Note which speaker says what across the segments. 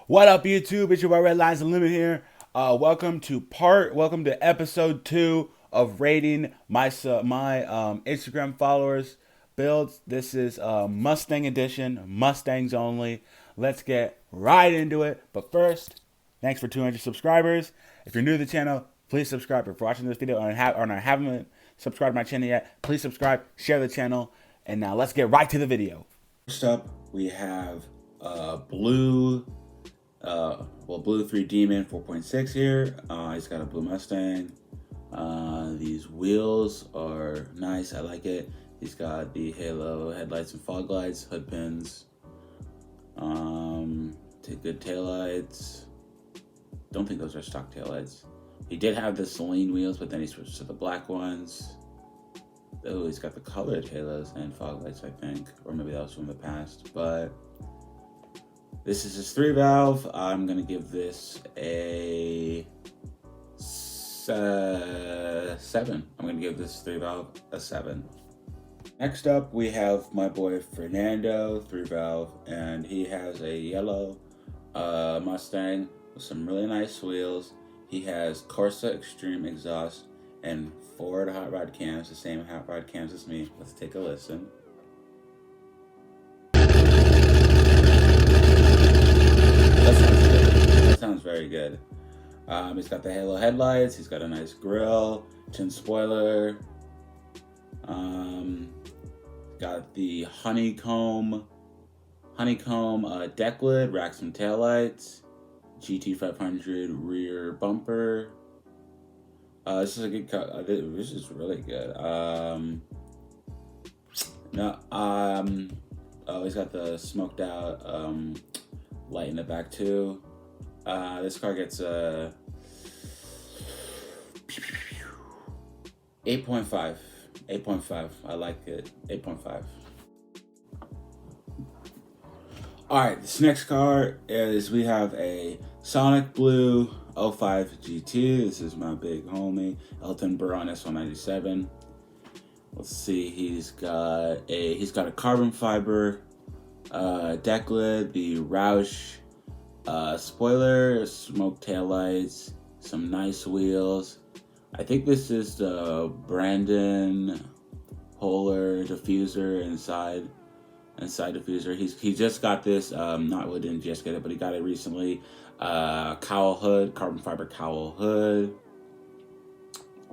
Speaker 1: What up, YouTube? It's your boy Red Lines Unlimited here. Welcome to episode 2 of rating my Instagram followers builds. This is Mustang edition, Mustangs only. Let's get right into it. But first, thanks for 200 subscribers. If you're new to the channel, please subscribe. If you're watching this video and haven't subscribed to my channel yet, please subscribe, share the channel, and now let's get right to the video. First up, we have Blue 3 Demon 4.6 here. He's got a blue Mustang. These wheels are nice. I like it. He's got the halo headlights and fog lights, hood pins. Good taillights. Don't think those are stock taillights. He did have the Celine wheels, but then he switched to the black ones. Oh, he's got the colored halos and fog lights, I think. Or maybe that was from the past. But this is his 3-valve. I'm going to give this a 7. I'm going to give this 3-valve a 7. Next up, we have my boy Fernando, 3-valve, and he has a yellow Mustang with some really nice wheels. He has Corsa Extreme exhaust and Ford hot rod cams, the same hot rod cams as me. Let's take a listen. That sounds very good. He's got the halo headlights. He's got a nice grille, chin spoiler. Got the honeycomb deck lid, racks and taillights, GT500 rear bumper. This is a good cut. This is really good. He's got the smoked out light in the back too. This car gets 8.5. 8.5. I like it. 8.5. Alright, this next car is we have a Sonic Blue 05 GT. This is my big homie, Elton Burr on S197. Let's see, he's got a carbon fiber deck lid, the Roush spoiler, smoked taillights, some nice wheels. I think this is the Brandon Polar diffuser inside diffuser. He just got this. Didn't just get it, but he got it recently. Cowl hood, carbon fiber cowl hood,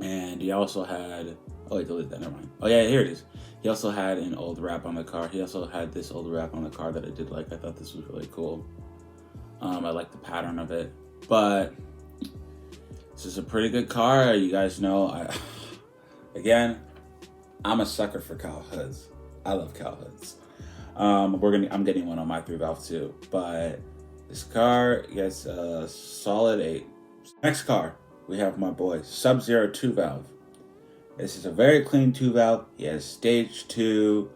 Speaker 1: and he also had. Oh, I deleted that. Never mind. Oh yeah, here it is. He also had an old wrap on the car. He also had this old wrap on the car that I did like. I thought this was really cool. I like the pattern of it, but this is a pretty good car. You guys know, I'm a sucker for cowl hoods. I love cowl hoods. I'm getting one on my 3-valve too, but this car gets a solid 8. Next car, we have my boy Sub-Zero 2-valve. This is a very clean 2-valve. He has stage 2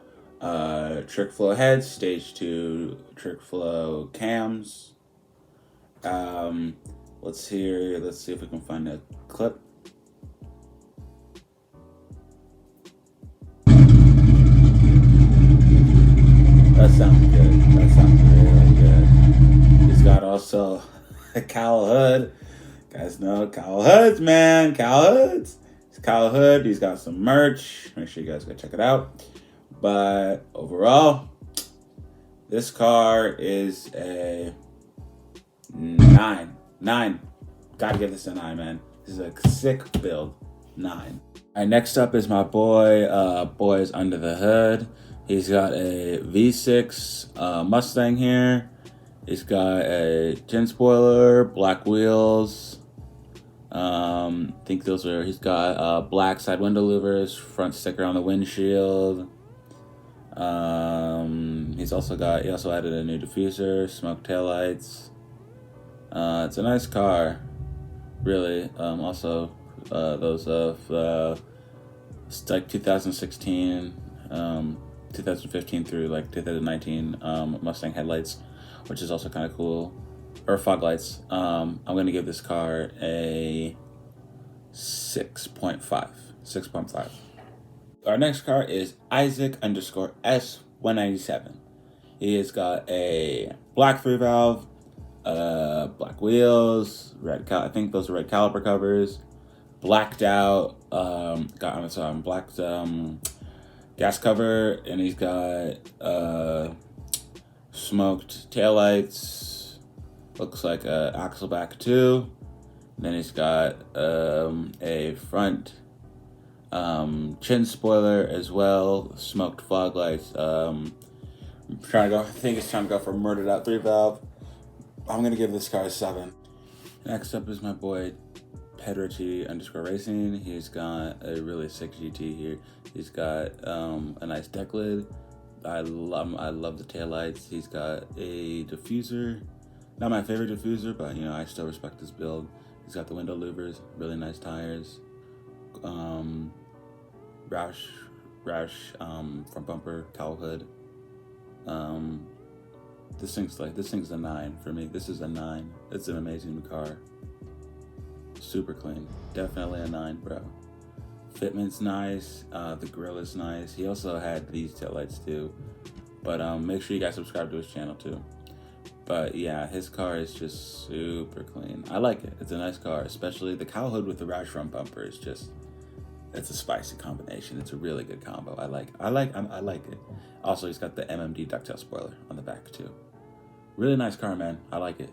Speaker 1: trick flow heads, stage 2 trick flow cams. Let's see if we can find a clip. That sounds good. That sounds really good. He's got also a cowl hood. You guys know cowl hoods, man. Cowl hoods. It's cowl hood. He's got some merch. Make sure you guys go check it out. But overall, this car is a 9. 9. Gotta give this a 9, man. This is a sick build. 9. Alright, next up is my boy, Boys Under the Hood. He's got a V6 Mustang here. He's got a chin spoiler, black wheels. He's got black side window louvers, front sticker on the windshield. He also added a new diffuser, smoked taillights. It's a nice car, really. Those of like 2016, 2015 through like 2019 Mustang headlights, which is also kind of cool, or fog lights. I'm gonna give this car a 6.5. 6.5. Our next car is Isaac _S197. He has got a black 3-valve, Black wheels, I think those are red caliper covers. Blacked out, blacked gas cover, and he's got smoked taillights. Looks like a axle back too. And then he's got a front chin spoiler as well. Smoked fog lights. I think it's time to go for a murdered out 3-valve. I'm gonna give this car a 7. Next up is my boy Pedrici_Racing. He's got a really sick GT here. He's got a nice deck lid. I love the taillights. He's got a diffuser. Not my favorite diffuser, but you know, I still respect this build. He's got the window louvers, really nice tires. Roush front bumper, cowl hood. This thing's a 9 for me. This is a 9. It's an amazing car. Super clean. Definitely a 9, bro. Fitment's nice. The grill is nice. He also had these taillights too. But make sure you guys subscribe to his channel too. But yeah, his car is just super clean. I like it. It's a nice car, especially the cowl hood with the Roush front bumper is just, it's a spicy combination. It's a really good combo. I like it. Also, he's got the MMD ducktail spoiler on the back too. Really nice car, man. I like it.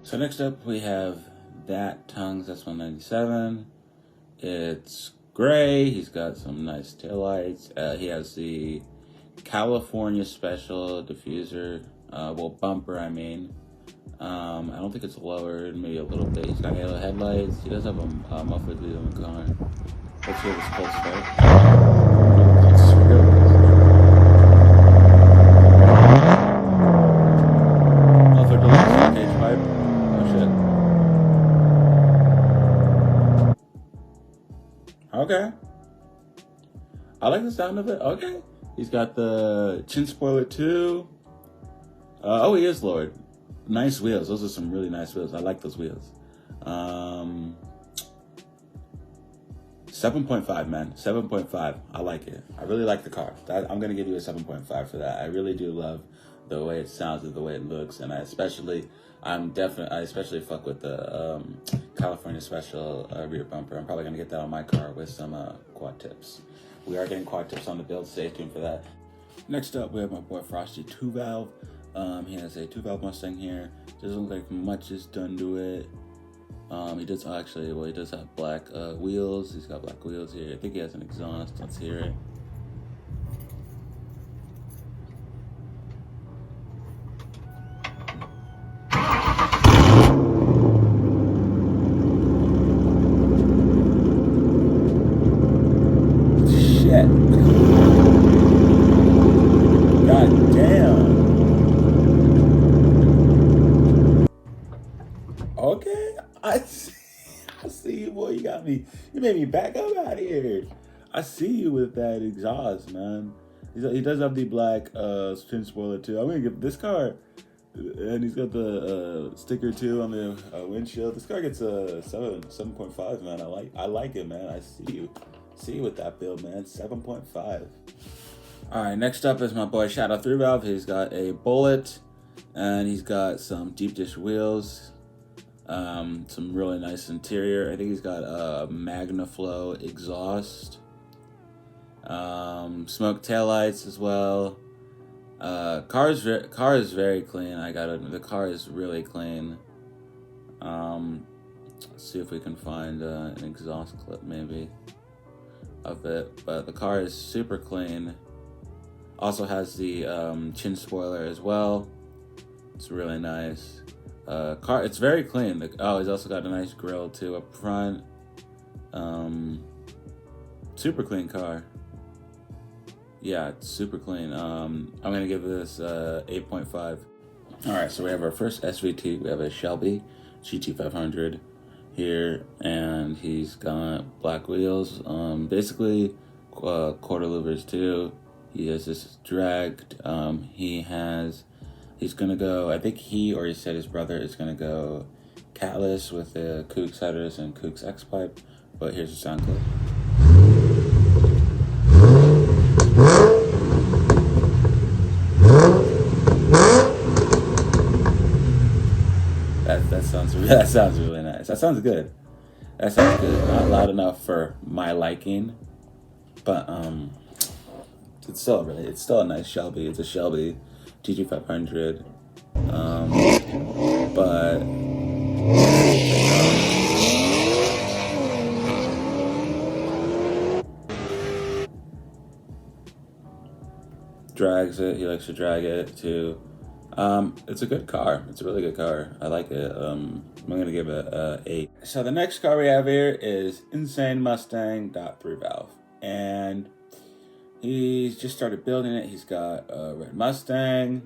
Speaker 1: So next up we have that Tongues S197. It's gray. He's got some nice taillights. He has the California Special diffuser. Bumper, I mean. I don't think it's lowered, maybe a little bit. He's got halo headlights. He does have a muffler bleed on the car. Let's hear this full start. It's really good. Muffler delete cage pipe. Oh shit. Okay. I like the sound of it. Okay. He's got the chin spoiler too. Oh, he is lowered. Nice wheels. Those are some really nice wheels. I like those wheels. 7.5, man. 7.5. I like it. I really like the car. I'm gonna give you a 7.5 for that. I really do love the way it sounds and the way it looks, and I especially fuck with the California Special rear bumper. I'm probably gonna get that on my car with some quad tips. We are getting quad tips on the build. Stay tuned for that. Next up, we have my boy Frosty 2-valve. He has a 2-valve Mustang here. Doesn't look like much is done to it. He does have black wheels. He's got black wheels here. I think he has an exhaust. Let's hear it. Shit. God damn. Okay, I see you, boy. You got me. You made me back up out of here. I see you with that exhaust, man. He does have the black chin spoiler too. I'm gonna give this car, and he's got the sticker too on the windshield. This car gets a 7.5, man. I like it, man. I see you with that build, man. 7.5. All right, next up is my boy Shadow 3-valve. He's got a Bullet, and he's got some deep dish wheels. Some really nice interior. I think he's got a MagnaFlow exhaust. Smoked taillights as well. Car is very clean. The car is really clean. Let's see if we can find an exhaust clip maybe of it. But the car is super clean. Also has the chin spoiler as well. It's really nice. It's very clean. He's also got a nice grill too up front. Super clean car. Yeah, it's super clean. I'm gonna give this 8.5. All right, so we have our first SVT. We have a Shelby GT500 here, and he's got black wheels. Basically quarter louvers too. He has this dragged. He's gonna go, I think he said his brother is gonna go catless with the Kooks headers and Kooks X pipe, but here's the sound clip. that sounds really nice. That sounds good. That sounds good. Not loud enough for my liking, but it's still a nice Shelby. It's a Shelby GT500. But drags it. He likes to drag it too. It's a good car. It's a really good car. I like it. I'm gonna give it a 8. So the next car we have here is Insane Mustang .3 valve, and he's just started building it. He's got a red Mustang,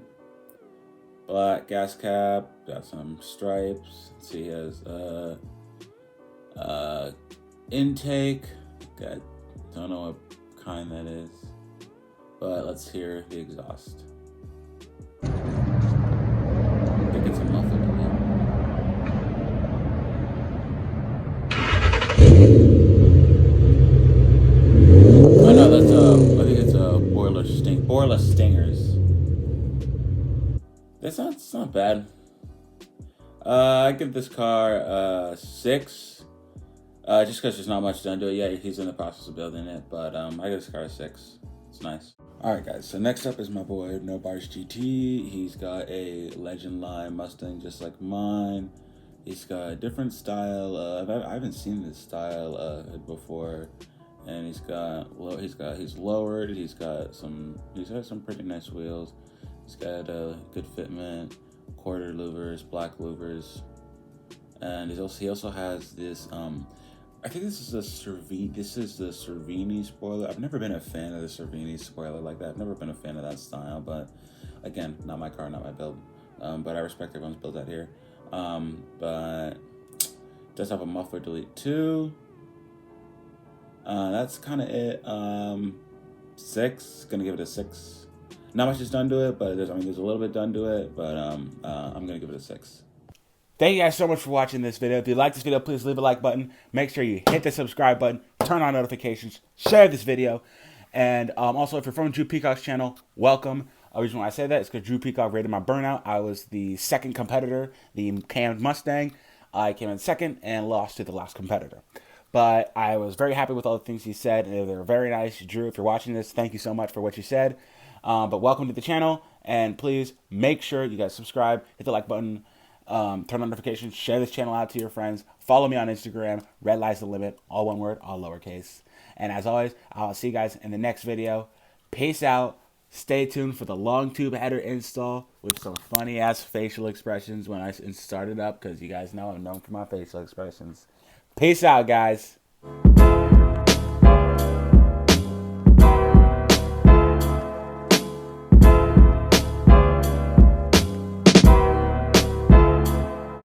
Speaker 1: black gas cap, got some stripes. Let's see, he has intake. Don't know what kind that is, but let's hear the exhaust. I think it's a muffled one. Oh no, that's I think it's a boiler stingers. It's not bad. I give this car 6. Just because there's not much done to it yet. He's in the process of building it, but I give this car a 6. It's nice. Alright guys, so next up is my boy No Bars GT. He's got a Legend Line Mustang just like mine. He's got a different style. I haven't seen this style before. And he's lowered. He's got some pretty nice wheels. He's got a good fitment, quarter louvers, black louvers, and he also has this. I think this is the Cervini spoiler. I've never been a fan of the Cervini spoiler like that. I've never been a fan of that style, but again, not my car, not my build. But I respect everyone's build out here. But it does have a muffler delete too. That's kind of it. 6. Gonna give it a 6. Not much is done to it, but there's a little bit done to it, but I'm gonna give it a 6. Thank you guys so much for watching this video. If you like this video, please leave a like button. Make sure you hit the subscribe button, turn on notifications, share this video, and also if you're from Drew Peacock's channel, welcome. The reason why I say that is because Drew Peacock rated my burnout. I was the second competitor, the cammed Mustang. I came in second and lost to the last competitor. But I was very happy with all the things he said, and they were very nice. Drew, if you're watching this, thank you so much for what you said. But welcome to the channel, and please make sure you guys subscribe, hit the like button, turn on notifications, share this channel out to your friends. Follow me on Instagram, Red Lies the Limit, all one word, all lowercase. And as always, I'll see you guys in the next video. Peace out. Stay tuned for the long tube header install with some funny ass facial expressions when I start it up, because you guys know I'm known for my facial expressions. Peace out, guys.